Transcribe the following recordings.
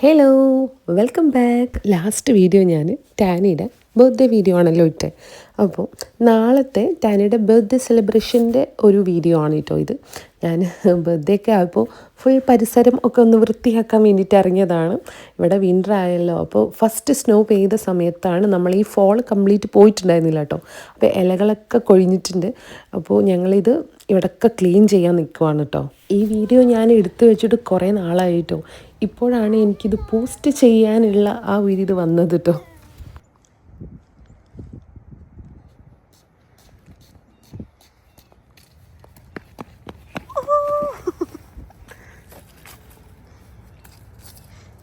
Hello, welcome back. Last video ഞാൻ ടാനിയുടെ birthday video ആണല്ലോ ഇട്ട്. അപ്പോൾ നാളത്തെ ടാനിയുടെ ബർത്ത്ഡേ സെലിബ്രേഷൻ്റെ ഒരു വീഡിയോ ആണ് കേട്ടോ ഇത്. ഞാൻ ബർത്ത്ഡേ ഒക്കെ ആയപ്പോൾ ഫുൾ പരിസരം ഒക്കെ ഒന്ന് വൃത്തിയാക്കാൻ വേണ്ടിയിട്ട് ഇറങ്ങിയതാണ്. ഇവിടെ വിൻ്റർ ആയല്ലോ, അപ്പോൾ ഫസ്റ്റ് സ്നോ പെയ്ത സമയത്താണ് നമ്മൾ ഈ ഫോൾ കംപ്ലീറ്റ് പോയിട്ടുണ്ടായിരുന്നില്ല കേട്ടോ. അപ്പോൾ ഇലകളൊക്കെ കൊഴിഞ്ഞിട്ടുണ്ട്. അപ്പോൾ ഞങ്ങളിത് ഇവിടെയൊക്കെ ക്ലീൻ ചെയ്യാൻ നിൽക്കുവാണ് കേട്ടോ. ഈ വീഡിയോ ഞാൻ എടുത്തു വെച്ചിട്ട് കുറേ നാളായിട്ടോ. ഇപ്പോഴാണ് എനിക്കിത് പോസ്റ്റ് ചെയ്യാനുള്ള ആ ഒരു ഇത് വന്നത് കേട്ടോ.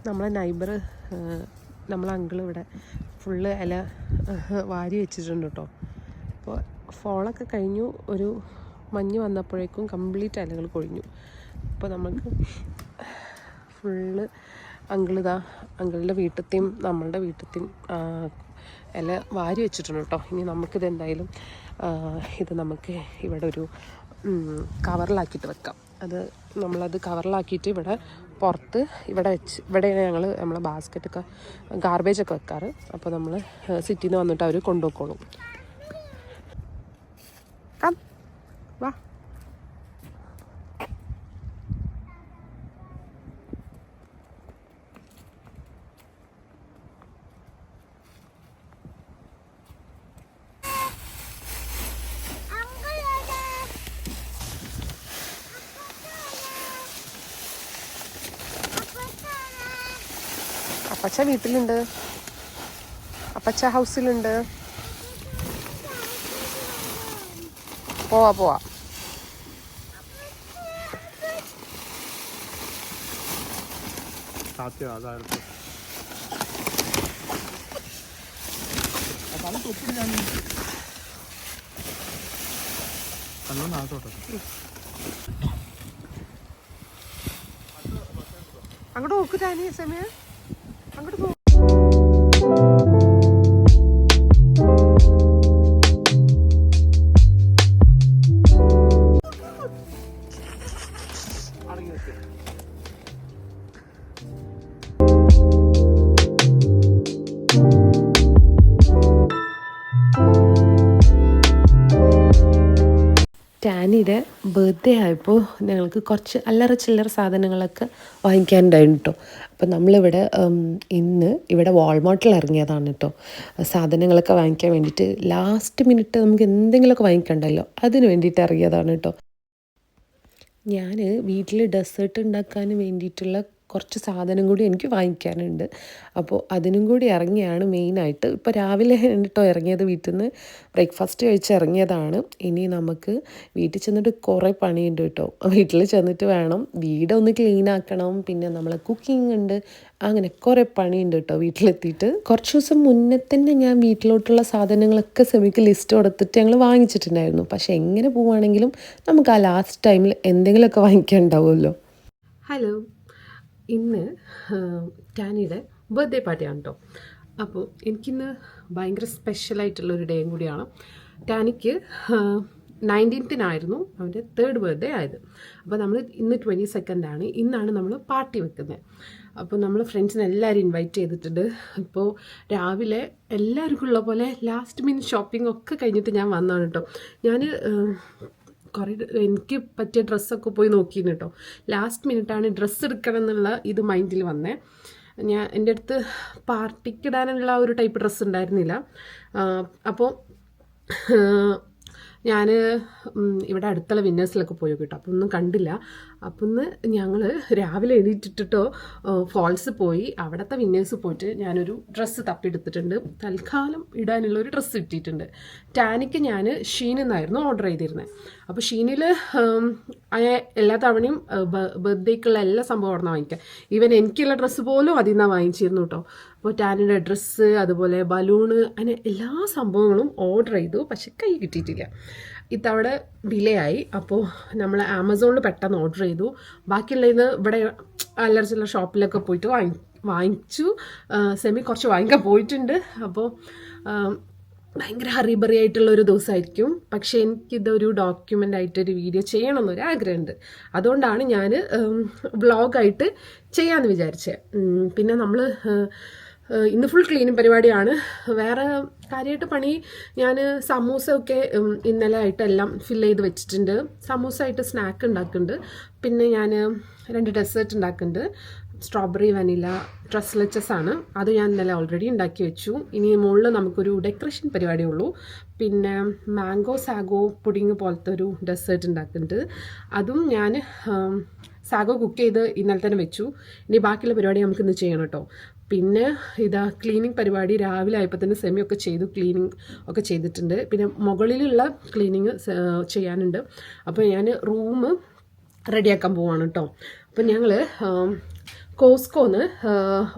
നമ്മളെ നൈബർ നമ്മളെ അങ്കിൾ ഇവിടെ ഫുള്ള് ഇല വാരി വെച്ചിട്ടുണ്ട് കേട്ടോ. അപ്പോൾ ഫോളൊക്കെ കഴിഞ്ഞു, ഒരു മഞ്ഞ് വന്നപ്പോഴേക്കും കംപ്ലീറ്റ് ഇലകൾ കൊഴിഞ്ഞു. അപ്പോൾ നമുക്ക് ഫുള്ള് അങ്കിളുടെ വീട്ടിലത്തെയും നമ്മളുടെ വീട്ടിലത്തെയും ഇല വാരി വെച്ചിട്ടുണ്ട് കേട്ടോ. ഇനി നമുക്കിത് എന്തായാലും ഇത് നമുക്ക് ഇവിടെ ഒരു കവറിലാക്കിയിട്ട് വെക്കാം. നമ്മളത് കവറിലാക്കിയിട്ട് ഇവിടെ പുറത്ത് ഇവിടെയാണ് ഞങ്ങൾ നമ്മളെ ബാസ്ക്കറ്റൊക്കെ ഗാർബേജൊക്കെ വെക്കാറ്. അപ്പോൾ നമ്മൾ സിറ്റിയിൽ നിന്ന് വന്നിട്ട് അവർ കൊണ്ടുപോയിക്കോളും. വാ, അപ്പച്ച വീട്ടിലുണ്ട്, അപ്പച്ച ഹൗസിലുണ്ട്. പോവാ അങ്ങോട്ട് നോക്കിട്ടാനി സമയം അങ്ങോട്ട് പോ. ടാനിയുടെ ബർത്ത്ഡേ ആയപ്പോൾ ഞങ്ങൾക്ക് കുറച്ച് അല്ലറ ചില്ലറ സാധനങ്ങളൊക്കെ വാങ്ങിക്കാനുണ്ടായിരുന്നു കേട്ടോ. അപ്പോൾ നമ്മളിവിടെ ഇന്ന് ഇവിടെ വാൾമാർട്ടിൽ ഇറങ്ങിയതാണ് കേട്ടോ. സാധനങ്ങളൊക്കെ വാങ്ങിക്കാൻ വേണ്ടിയിട്ട് ലാസ്റ്റ് മിനിറ്റ് നമുക്ക് എന്തെങ്കിലുമൊക്കെ വാങ്ങിക്കണ്ടല്ലോ, അതിന് വേണ്ടിയിട്ട് ഇറങ്ങിയതാണ് കേട്ടോ. ഞാൻ വീട്ടിൽ ഡെസേർട്ട് ഉണ്ടാക്കാൻ വേണ്ടിയിട്ടുള്ള കുറച്ച് സാധനം കൂടി എനിക്ക് വാങ്ങിക്കാനുണ്ട്. അപ്പോൾ അതിനും കൂടി ഇറങ്ങിയാണ് മെയിനായിട്ട്. ഇപ്പോൾ രാവിലെ കേട്ടോ ഇറങ്ങിയത്, വീട്ടിൽ നിന്ന് ബ്രേക്ക്ഫാസ്റ്റ് കഴിച്ച് ഇറങ്ങിയതാണ്. ഇനി നമുക്ക് വീട്ടിൽ ചെന്നിട്ട് കുറേ പണിയുണ്ട് കേട്ടോ. വീട്ടിൽ ചെന്നിട്ട് വേണം വീടൊന്ന് ക്ലീൻ ആക്കണം, പിന്നെ നമ്മൾ കുക്കിംഗ് ഉണ്ട്, അങ്ങനെ കുറേ പണിയുണ്ട് കേട്ടോ. വീട്ടിലെത്തിയിട്ട് കുറച്ച് ദിവസം മുന്നേ തന്നെ ഞാൻ വീട്ടിലോട്ടുള്ള സാധനങ്ങളൊക്കെ സെമിക്ക് ലിസ്റ്റ് കൊടുത്തിട്ട് ഞങ്ങൾ വാങ്ങിച്ചിട്ടുണ്ടായിരുന്നു. പക്ഷേ എങ്ങനെ പോവുകയാണെങ്കിലും നമുക്ക് ആ ലാസ്റ്റ് ടൈമിൽ എന്തെങ്കിലുമൊക്കെ വാങ്ങിക്കാൻ ഉണ്ടാവുമല്ലോ. ഹലോ, ഇന്ന് ടാനിയുടെ ബർത്ത്ഡേ പാർട്ടിയാണ് കേട്ടോ. അപ്പോൾ എനിക്കിന്ന് ഭയങ്കര സ്പെഷ്യലായിട്ടുള്ളൊരു ഡേയും കൂടിയാണ്. ടാനിക്ക് 19th അവൻ്റെ 3rd ബർത്ത്ഡേ ആയത്. അപ്പോൾ നമ്മൾ ഇന്ന് 22nd ഇന്നാണ് നമ്മൾ പാർട്ടി വെക്കുന്നത്. അപ്പോൾ നമ്മൾ ഫ്രണ്ട്സിനെ എല്ലാവരും ഇൻവൈറ്റ് ചെയ്തിട്ടുണ്ട്. ഇപ്പോൾ രാവിലെ എല്ലാവർക്കും ഉള്ള പോലെ ലാസ്റ്റ് മിനിറ്റ് ഷോപ്പിംഗ് ഒക്കെ കഴിഞ്ഞിട്ട് ഞാൻ വന്നതാണ് കേട്ടോ. ഞാൻ കുറേ എനിക്ക് പറ്റിയ ഡ്രസ്സൊക്കെ പോയി നോക്കിയിരുന്നു കേട്ടോ. ലാസ്റ്റ് മിനിറ്റാണ് ഡ്രസ്സ് എടുക്കണം എന്നുള്ള ഇത് മൈൻഡിൽ വന്നേ. എൻ്റെ അടുത്ത് പാർട്ടിക്കിടാനുള്ള ഒരു ടൈപ്പ് ഡ്രസ്സ് ഉണ്ടായിരുന്നില്ല. അപ്പോൾ ഞാൻ ഇവിടെ അടുത്തുള്ള വിന്നേഴ്സിലൊക്കെ പോയി കേട്ടോ. അപ്പോൾ ഒന്നും കണ്ടില്ല. അപ്പം ഇന്ന് ഞങ്ങൾ രാവിലെ എണീറ്റിട്ടോ ഫോൾസ് പോയി അവിടുത്തെ വിന്നേഴ്സ് പോയിട്ട് ഞാനൊരു ഡ്രസ്സ് തപ്പിയെടുത്തിട്ടുണ്ട്. തൽക്കാലം ഇടാനുള്ളൊരു ഡ്രസ്സ് കിട്ടിയിട്ടുണ്ട്. ടാനിക്ക് ഞാൻ ഷീനിൽ നിന്നായിരുന്നു ഓർഡർ ചെയ്തിരുന്നത്. അപ്പോൾ ഷീനിൽ എല്ലാ തവണയും ബർത്ത്ഡേക്കുള്ള എല്ലാ സംഭവം അവിടെ നിന്ന് വാങ്ങിക്കാം. ഈവൻ എനിക്കുള്ള ഡ്രസ്സ് പോലും അതിൽ നിന്നാണ് വാങ്ങിച്ചിരുന്നു കേട്ടോ. അപ്പോൾ ടാനിയുടെ ഡ്രസ്സ്, അതുപോലെ ബലൂണ്, അങ്ങനെ എല്ലാ സംഭവങ്ങളും ഓർഡർ ചെയ്തു. പക്ഷെ കൈ കിട്ടിയിട്ടില്ല. ഇത്തവണ ഡിലേ ആയി. അപ്പോൾ നമ്മൾ ആമസോണിൽ പെട്ടെന്ന് ഓർഡർ ചെയ്തു. ബാക്കിയുള്ളതിന് ഇവിടെ അല്ലറ ചില്ലറ ഷോപ്പിലൊക്കെ പോയിട്ട് വാങ്ങിച്ചു. സെമി കുറച്ച് വാങ്ങിക്കാൻ പോയിട്ടുണ്ട്. അപ്പോൾ ഭയങ്കര ഹറിബറി ആയിട്ടുള്ള ഒരു ദിവസമായിരിക്കും. പക്ഷേ എനിക്കിതൊരു ഡോക്യുമെൻ്റ് ആയിട്ടൊരു വീഡിയോ ചെയ്യണമെന്നൊരു ആഗ്രഹമുണ്ട്. അതുകൊണ്ടാണ് ഞാൻ വ്ളോഗായിട്ട് ചെയ്യാമെന്ന് വിചാരിച്ചത്. പിന്നെ നമ്മൾ ഇന്ന് ഫുൾ ക്ലീനിങ് പരിപാടിയാണ്. വേറെ കാര്യമായിട്ട് പണി, ഞാൻ സമൂസ ഒക്കെ ഇന്നലെ ആയിട്ടെല്ലാം ഫില്ല് ചെയ്ത് വെച്ചിട്ടുണ്ട്. സമൂസ ആയിട്ട് സ്നാക്ക് ഉണ്ടാക്കുന്നുണ്ട്. പിന്നെ ഞാൻ 2 ഡെസേർട്ട് ഉണ്ടാക്കുന്നുണ്ട്. സ്ട്രോബെറി വനില ട്രസ്ലെച്ചസ് ആണ്. അത് ഞാൻ ഇന്നലെ ഓൾറെഡി ഉണ്ടാക്കി വെച്ചു. ഇനി മുകളിൽ നമുക്കൊരു ഡെക്കറേഷൻ പരിപാടിയുള്ളൂ. പിന്നെ മാംഗോ സാഗോ പുഡിങ് പോലത്തെ ഒരു ഡെസേർട്ട് ഉണ്ടാക്കുന്നുണ്ട്. അതും ഞാൻ സാഗോ കുക്ക് ചെയ്ത് ഇന്നലെ തന്നെ വെച്ചു. ഇനി ബാക്കിയുള്ള പരിപാടി നമുക്ക് ഇന്ന് ചെയ്യണം കേട്ടോ. പിന്നെ ഇതാ ക്ലീനിങ് പരിപാടി രാവിലെ ആയപ്പോൾ തന്നെ സെമിയൊക്കെ ചെയ്തു, ക്ലീനിങ് ഒക്കെ ചെയ്തിട്ടുണ്ട്. പിന്നെ മുകളിലുള്ള ക്ലീനിങ് ചെയ്യാനുണ്ട്. അപ്പോൾ ഞാൻ റൂം റെഡിയാക്കാൻ പോവാണ് കേട്ടോ. അപ്പം ഞങ്ങൾ കോസ്കോന്ന്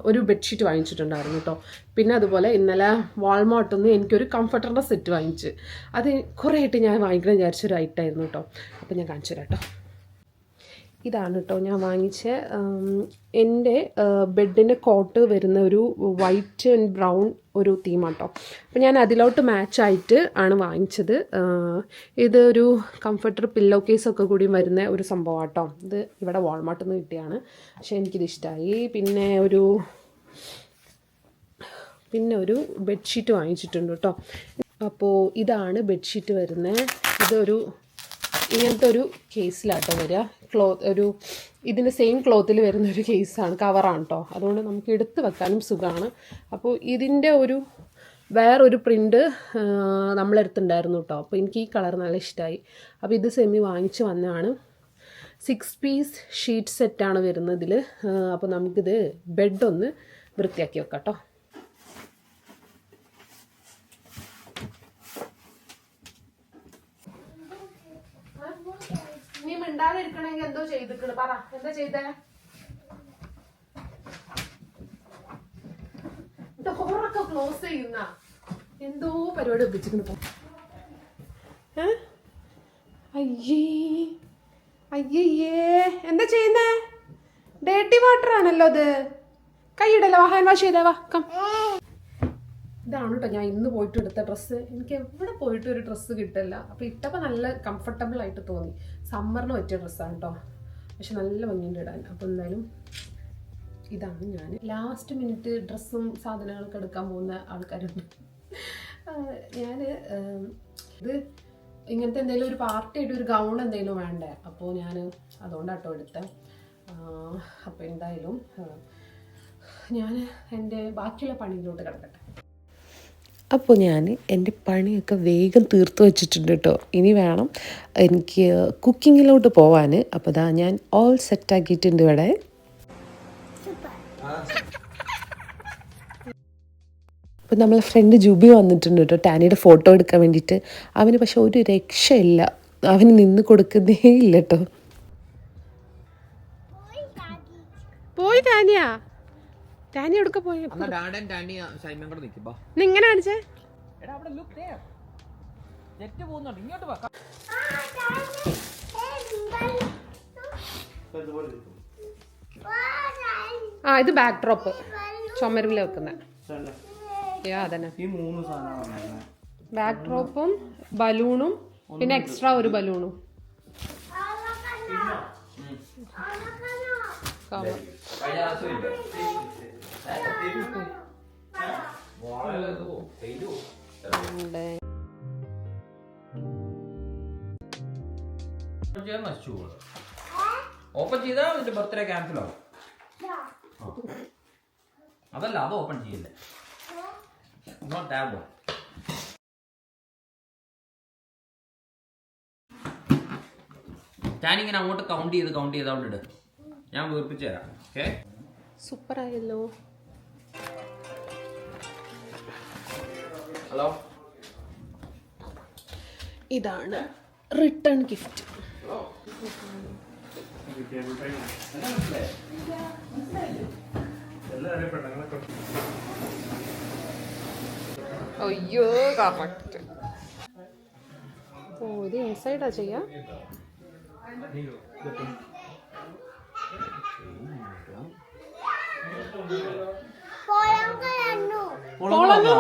ഒരു ബെഡ്ഷീറ്റ് വാങ്ങിച്ചിട്ടുണ്ടായിരുന്നു കേട്ടോ. പിന്നെ അതുപോലെ ഇന്നലെ വാൾമാർട്ടിൽ നിന്ന് എനിക്കൊരു കംഫർട്ടറിൻ്റെ സെറ്റ് വാങ്ങിച്ച്. അത് കുറേ ആയിട്ട് ഞാൻ വാങ്ങിക്കണം വിചാരിച്ചൊരു ഐറ്റമായിരുന്നു കേട്ടോ. അപ്പം ഞാൻ കാണിച്ചു തരാം കേട്ടോ. ഇതാണ് കേട്ടോ ഞാൻ വാങ്ങിച്ച എൻ്റെ ബെഡിൻ്റെ കോട്ട് വരുന്ന ഒരു വൈറ്റ് ആൻഡ് ബ്രൗൺ ഒരു തീമാണ് കേട്ടോ. അപ്പോൾ ഞാൻ അതിലോട്ട് മാച്ചായിട്ട് ആണ് വാങ്ങിച്ചത്. ഇതൊരു കംഫർട്ടർ പില്ലോ കേസൊക്കെ കൂടി വരുന്ന ഒരു സംഭവമാണ് കേട്ടോ. ഇത് ഇവിടെ വാൾമാർട്ടിൽ നിന്ന് കിട്ടിയാണ്. പക്ഷേ എനിക്കിത് ഇഷ്ടമായി. പിന്നെ ഒരു ബെഡ്ഷീറ്റ് വാങ്ങിച്ചിട്ടുണ്ട് കേട്ടോ. അപ്പോൾ ഇതാണ് ബെഡ്ഷീറ്റ് വരുന്നത്. ഇതൊരു ഇങ്ങനത്തെ ഒരു കേസിലാട്ടോ വരിക. ഇതിൻ്റെ സെയിം ക്ലോത്തിൽ വരുന്ന ഒരു കേസാണ്, കവറാണ് കേട്ടോ. അതുകൊണ്ട് നമുക്ക് എടുത്ത് വെക്കാനും സുഖമാണ്. അപ്പോൾ ഇതിൻ്റെ വേറൊരു പ്രിൻ്റ് നമ്മളെടുത്തുണ്ടായിരുന്നു കേട്ടോ. അപ്പോൾ എനിക്ക് ഈ കളർ നല്ല ഇഷ്ടമായി. അപ്പോൾ ഇത് സെമി വാങ്ങിച്ച് വന്നതാണ്. 6 പീസ് ഷീറ്റ് സെറ്റാണ് വരുന്നത് ഇതിൽ. അപ്പോൾ നമുക്കിത് ബെഡൊന്ന് വൃത്തിയാക്കി വെക്കാം കേട്ടോ. നീ മിണ്ടാതിരിക്കണമെങ്കിൽ എന്തോ ചെയ്തിട്ടുണ്ട്, പറ എന്താ ചെയ്തേ? ഡോറൊക്കെ ക്ലോസ് ചെയ്യുന്ന എന്തോ പരിപാടി ഒപ്പിച്ചിട്ടുണ്ട്. അയ്യേ എന്താ ചെയ്യുന്നേ? ഡേർട്ടി വാട്ടർ ആണല്ലോ അത്. കൈയിടല്ലോ, ഹാൻഡ് വാഷ് ചെയ്തേവാ. കം. ഇതാണ് കേട്ടോ ഞാൻ ഇന്ന് പോയിട്ട് എടുത്ത ഡ്രസ്സ്. എനിക്ക് എവിടെ പോയിട്ട് ഒരു ഡ്രസ്സ് കിട്ടില്ല. അപ്പോൾ ഇട്ടപ്പോൾ നല്ല കംഫർട്ടബിൾ ആയിട്ട് തോന്നി. സമ്മറിന് പറ്റിയ ഡ്രസ്സാണ് കേട്ടോ. പക്ഷെ നല്ല ഭംഗിയുണ്ട് ഇടാൻ. അപ്പോൾ എന്തായാലും ഇതാണ് ഞാൻ. ലാസ്റ്റ് മിനിറ്റ് ഡ്രസ്സും സാധനങ്ങളൊക്കെ എടുക്കാൻ പോകുന്ന ആൾക്കാരുണ്ട്. ഞാൻ ഇത് ഇങ്ങനത്തെ എന്തെങ്കിലും ഒരു പാർട്ടിയായിട്ട് ഒരു ഗൗൺ എന്തെങ്കിലും വേണ്ടേ. അപ്പോൾ ഞാൻ അതുകൊണ്ടാട്ടോ എടുത്തത്. അപ്പോൾ എന്തായാലും ഞാൻ എൻ്റെ ബാക്കിയുള്ള പണിയിലോട്ട് കിടക്കട്ടെ. അപ്പോൾ ഞാൻ എൻ്റെ പണിയൊക്കെ വേഗം തീർത്ത് വെച്ചിട്ടുണ്ട് കേട്ടോ. ഇനി വേണം എനിക്ക് കുക്കിങ്ങിലോട്ട് പോവാൻ. അപ്പോൾ ഇതാ ഞാൻ ഓൾ സെറ്റാക്കിയിട്ടുണ്ട് ഇവിടെ. അപ്പോൾ നമ്മളെ ഫ്രണ്ട് ജുബി വന്നിട്ടുണ്ട് കേട്ടോ, ടാനിയുടെ ഫോട്ടോ എടുക്കാൻ വേണ്ടിയിട്ട്. അവന് പക്ഷെ ഒരു രക്ഷയില്ല, അവന് നിന്ന് കൊടുക്കുന്നേ ഇല്ല കേട്ടോ. പോയി ടാനിയാ, ടാനി എവിടെ പോയി? ഇങ്ങനെ കാണിച്ചേ. ഇത് ബാക്ക് ഡ്രോപ്പ് ചുമരിൽ വെക്കുന്ന അതന്നെ. ബാക്ക് ഡ്രോപ്പും ബലൂണും പിന്നെ എക്സ്ട്രാ ഒരു ബലൂണും. ഓപ്പൺ ചെയ്താ നിന്റെ ബർത്ത്ഡേ ക്യാൻസൽ ആവും. അതല്ല, അത് ഓപ്പൺ ചെയ്യില്ലേ. ഞാനിങ്ങനെ അങ്ങോട്ട് കൗണ്ട് ചെയ്ത് അവിടെ ഇട്. ഞാൻ വീർപ്പിച്ചു തരാം. ഓക്കെ, സൂപ്പറായല്ലോ. ഹലോ, ഇതാണ് റിട്ടേൺ ഗിഫ്റ്റ്. അയ്യോ കറക്റ്റ്. ഓ ഇത് ഇൻസൈഡാ ചെയ്യാ.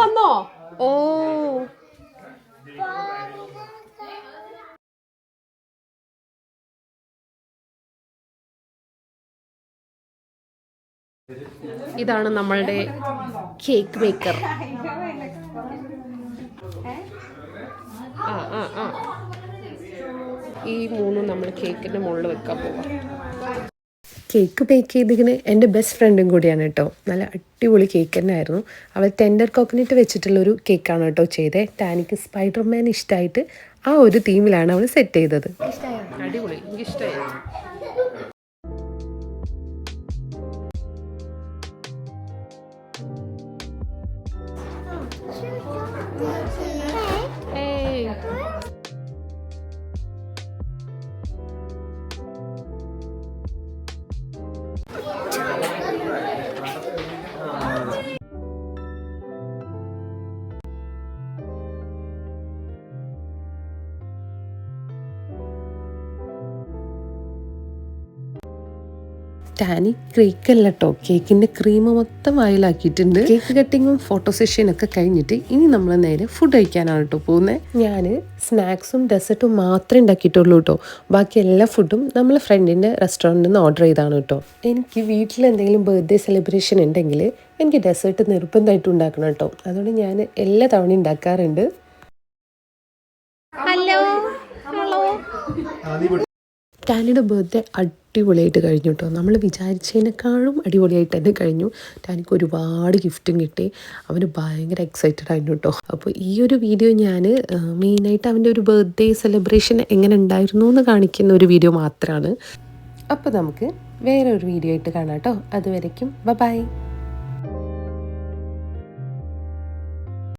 വന്നോ? ഓ ഇതാണ് നമ്മളുടെ കേക്ക് മേക്കർ. ഈ മൂന്നും നമ്മൾ കേക്കിൻ്റെ മുകളിൽ വെക്കാൻ പോവാം. കേക്ക് ബേക്ക് ചെയ്തിങ്ങനെ എൻ്റെ ബെസ്റ്റ് ഫ്രണ്ടും കൂടിയാണ് കേട്ടോ. നല്ല അടിപൊളി കേക്ക് തന്നെ ആയിരുന്നു. അവൾ ടെൻഡർ കോക്കനട്ട് വെച്ചിട്ടുള്ളൊരു കേക്കാണ് കേട്ടോ ചെയ്തത്. ടാനിക്ക് സ്പൈഡർമാൻ ഇഷ്ടമായിട്ട് ആ ഒരു തീമിലാണ് അവൾ സെറ്റ് ചെയ്തത്. അടിപൊളി, എനിക്കിഷ്ടമായി. ടാനി കേക്കല്ല കേട്ടോ, കേക്കിൻ്റെ ക്രീം മൊത്തം വായിലാക്കിയിട്ടുണ്ട്. കേക്ക് കട്ടിങ്ങും ഫോട്ടോ സെഷനൊക്കെ കഴിഞ്ഞിട്ട് ഇനി നമ്മൾ നേരെ ഫുഡ് കഴിക്കാനാണ് കേട്ടോ പോകുന്നത്. ഞാൻ സ്നാക്സും ഡെസേർട്ടും മാത്രമേ ഉണ്ടാക്കിയിട്ടുള്ളൂ കേട്ടോ. ബാക്കി എല്ലാ ഫുഡും നമ്മൾ ഫ്രണ്ടിൻ്റെ റെസ്റ്റോറൻറ്റിൽ നിന്ന് ഓർഡർ ചെയ്താണ് കേട്ടോ. എനിക്ക് വീട്ടിൽ എന്തെങ്കിലും ബർത്ത്ഡേ സെലിബ്രേഷൻ ഉണ്ടെങ്കിൽ എനിക്ക് ഡെസേർട്ട് നിർബന്ധമായിട്ട് ഉണ്ടാക്കണം കേട്ടോ. അതുകൊണ്ട് ഞാൻ എല്ലാ തവണയും ഉണ്ടാക്കാറുണ്ട്. ടാനിയുടെ ബർത്ത്ഡേ അടിപൊളിയായിട്ട് കഴിഞ്ഞു കേട്ടോ. നമ്മൾ വിചാരിച്ചതിനേക്കാളും അടിപൊളിയായിട്ട് തന്നെ കഴിഞ്ഞു. ടാനിക്ക് ഒരുപാട് ഗിഫ്റ്റും കിട്ടി. അവന് ഭയങ്കര എക്സൈറ്റഡ് ആയിരുന്നു കേട്ടോ. അപ്പോൾ ഈ ഒരു വീഡിയോ ഞാൻ മെയിനായിട്ട് അവൻ്റെ ഒരു ബർത്ത്ഡേ സെലിബ്രേഷൻ എങ്ങനെ ഉണ്ടായിരുന്നു എന്ന് കാണിക്കുന്ന ഒരു വീഡിയോ മാത്രമാണ്. അപ്പോൾ നമുക്ക് വേറെ ഒരു വീഡിയോ ആയിട്ട് കാണാം കേട്ടോ. അതുവരയ്ക്കും ബൈ.